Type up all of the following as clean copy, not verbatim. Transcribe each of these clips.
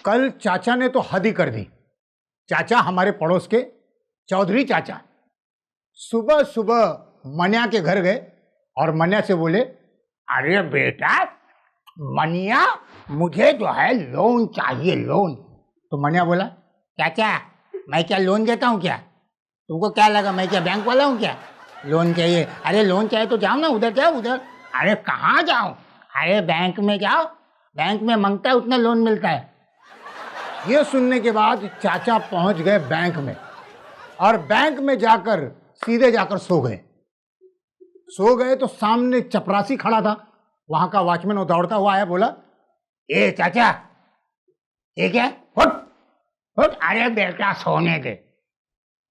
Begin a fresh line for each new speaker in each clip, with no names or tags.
कल चाचा ने तो हद ही कर दी। चाचा हमारे पड़ोस के चौधरी चाचा सुबह सुबह मनिया के घर गए और मनिया से बोले, अरे बेटा मनिया, मुझे जो है लोन चाहिए, लोन। तो मनिया बोला, चाचा मैं क्या लोन देता हूँ क्या? तुमको क्या लगा मैं क्या बैंक वाला हूँ क्या? लोन चाहिए? अरे लोन चाहिए तो जाओ ना, उधर जाओ उधर। अरे कहाँ जाओ? अरे बैंक में जाओ, बैंक में मांगता है उतना लोन मिलता है। ये सुनने के बाद चाचा पहुंच गए बैंक में और बैंक में जाकर सीधे जाकर सो गए तो सामने चपरासी खड़ा था। वहां का वॉचमैन दौड़ता हुआ आया, बोला, ए चाचा ये क्या? उठ उठ। अरे बेटा सोने दे।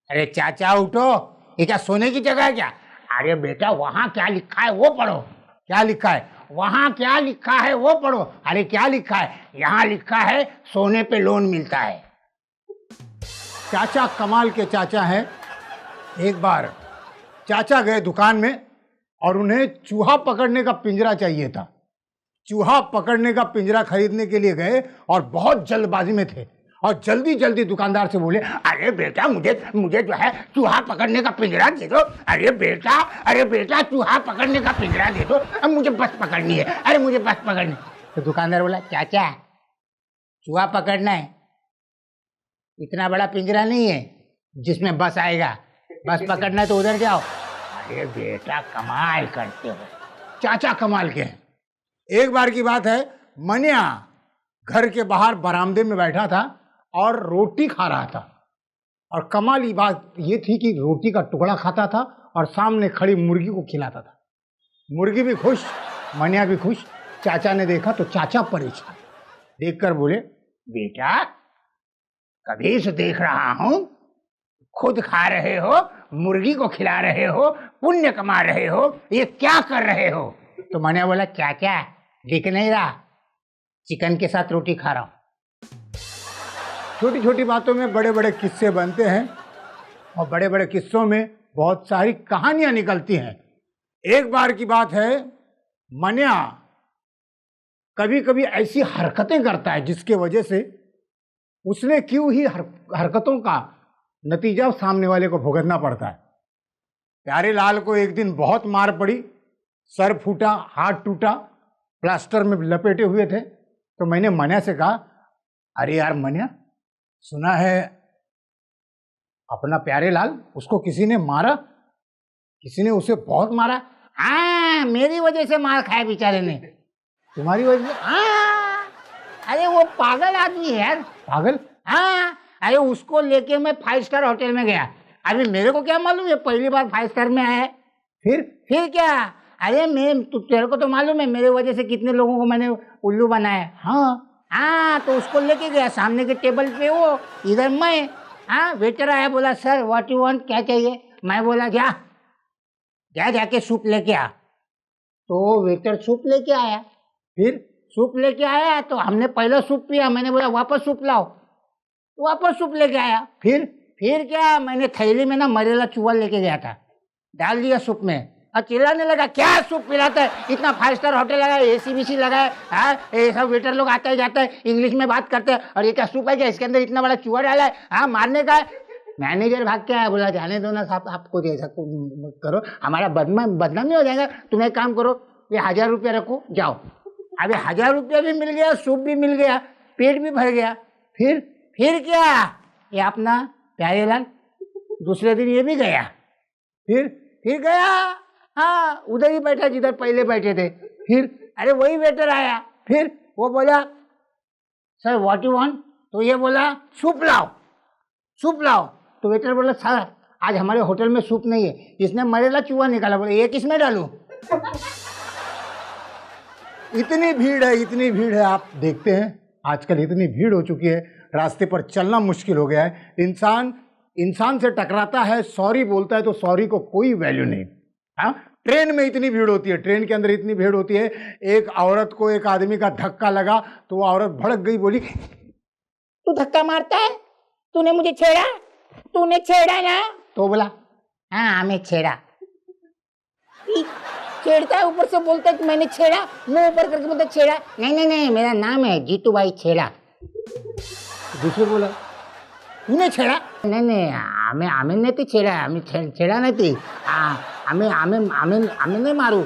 अरे चाचा उठो, ये क्या सोने की जगह है क्या? अरे बेटा वहां क्या लिखा है वो पढ़ो। क्या लिखा है? वहां क्या लिखा है वो पढ़ो। अरे क्या लिखा है? यहाँ लिखा है सोने पे लोन मिलता है। चाचा कमाल के चाचा हैं। एक बार चाचा गए दुकान में और उन्हें चूहा पकड़ने का पिंजरा चाहिए था। चूहा पकड़ने का पिंजरा खरीदने के लिए गए और बहुत जल्दबाजी में थे और जल्दी जल्दी दुकानदार से बोले, अरे बेटा मुझे जो है चूहा पकड़ने का पिंजरा दे दो। अरे बेटा चूहा पकड़ने का पिंजरा दे दो, अब मुझे बस पकड़नी है। अरे मुझे बस पकड़नी। तो दुकानदार बोला, चाचा चूहा पकड़ना है, इतना बड़ा पिंजरा नहीं है जिसमें बस आएगा, बस पकड़ना है तो उधर जाओ। अरे बेटा कमाल करते हो, चाचा कमाल के हैं। एक बार की बात है, मनिया घर के बाहर बरामदे में बैठा था और रोटी खा रहा था और कमाल की बात ये थी कि रोटी का टुकड़ा खाता था और सामने खड़ी मुर्गी को खिलाता था। मुर्गी भी खुश, मनिया भी खुश। चाचा ने देखा तो चाचा परेशान, देखकर बोले, बेटा कभी से देख रहा हूं, खुद खा रहे हो, मुर्गी को खिला रहे हो, पुण्य कमा रहे हो, ये क्या कर रहे हो? तो मनिया बोला, चाचा दिख नहीं रहा, चिकन के साथ रोटी खा रहा हूं। छोटी छोटी बातों में बड़े बड़े किस्से बनते हैं और बड़े बड़े किस्सों में बहुत सारी कहानियां निकलती हैं। एक बार की बात है, मनिया कभी कभी ऐसी हरकतें करता है जिसके वजह से उसने क्यों ही हरकतों का नतीजा सामने वाले को भुगतना पड़ता है। प्यारे लाल को एक दिन बहुत मार पड़ी, सर फूटा, हाथ टूटा, प्लास्टर में लपेटे हुए थे। तो मैंने मनिया से कहा, अरे यार मनिया, सुना है अपना प्यारे लाल, उसको किसी ने मारा, किसी ने उसे बहुत मारा। हाँ मेरी वजह से मार खाया बेचारे ने। तुम्हारी वजह से? हाँ अरे वो पागल आदमी है यार। पागल? हाँ अरे उसको लेके मैं 5 स्टार होटल में गया। अभी मेरे को क्या मालूम ये पहली बार 5 स्टार में आया है। फिर क्या? अरे तेरे को तो मालूम है मेरे वजह से कितने लोगों को मैंने उल्लू बनाया। हाँ तो उसको लेके गया, सामने के टेबल पे वो, इधर मैं। हाँ वेटर आया, बोला सर व्हाट यू वांट, क्या चाहिए? मैं बोला जाके सूप लेके आ। तो वेटर सूप लेके आया। फिर सूप लेके आया तो हमने पहले सूप पिया, मैंने बोला वापस सूप लाओ, वापस सूप लेके आया। फिर क्या, मैंने थैली में ना मरेला चूहा लेके गया था, डाल दिया सूप में और चिल्लाने लगा, क्या सूप पिलाता है, इतना 5 स्टार होटल लगा है, AC BC लगा है। हाँ ये सब वेटर लोग आता है जाता है, इंग्लिश में बात करते हैं, और ये क्या सूप है क्या, इसके अंदर इतना बड़ा चूहा डाला है, हाँ मारने का है। मैनेजर भाग के आया, बोला जाने दो ना साहब, आपको ऐसा करो हमारा बदनामी हो जाएगा। तुम एक काम करो, ये 1000 रुपया रखो, जाओ। अभी 1000 रुपया भी मिल गया, सूप भी मिल गया, पेट भी भर गया। फिर क्या, ये अपना प्यारे लाल दूसरे दिन ये भी गया। फिर गया, हाँ उधर ही बैठा जिधर पहले बैठे थे। फिर अरे वही वेटर आया, फिर वो बोला सर व्हाट यू वांट, तो ये बोला सूप लाओ। तो वेटर बोला सर आज हमारे होटल में सूप नहीं है, इसने मरेला चूहा निकाला। बोले ये किसमें डालूं? इतनी भीड़ है, आप देखते हैं आजकल इतनी भीड़ हो चुकी है, रास्ते पर चलना मुश्किल हो गया है। इंसान से टकराता है, सॉरी बोलता है तो सॉरी को कोई वैल्यू नहीं। हाँ ट्रेन में इतनी भीड़ होती है, ट्रेन के अंदर इतनी भीड़ होती है, एक औरत को एक आदमी का धक्का लगा तो वो औरत भड़क गई, बोली तू धक्का मारता है, तूने मुझे छेड़ा ना? तो बोला हाँ हमें छेड़ा है, ऊपर से बोलता है कि मैंने छेड़ा, मुंह ऊपर करके बोलता छेड़ा। नहीं मेरा नाम है जीतू भाई छेड़ा। दूसरे बोला तूने छेड़ा?
नाही नाही आम्ही नाही ती छेडा, आम्ही छेडा नाही ती आम्ही आम्ही आम्ही आम्ही नहीं मारू.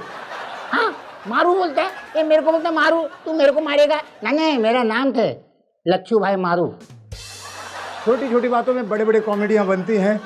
हाँ मारू बोलता है, ये मेरे को बोलता मारू, तू मेरे को मारेगा? नहीं नहीं मेरा नाम थे लच्छू भाई मारू.
छोटी छोटी बातों में बड़े बड़े कॉमेडियाँ बनती हैं.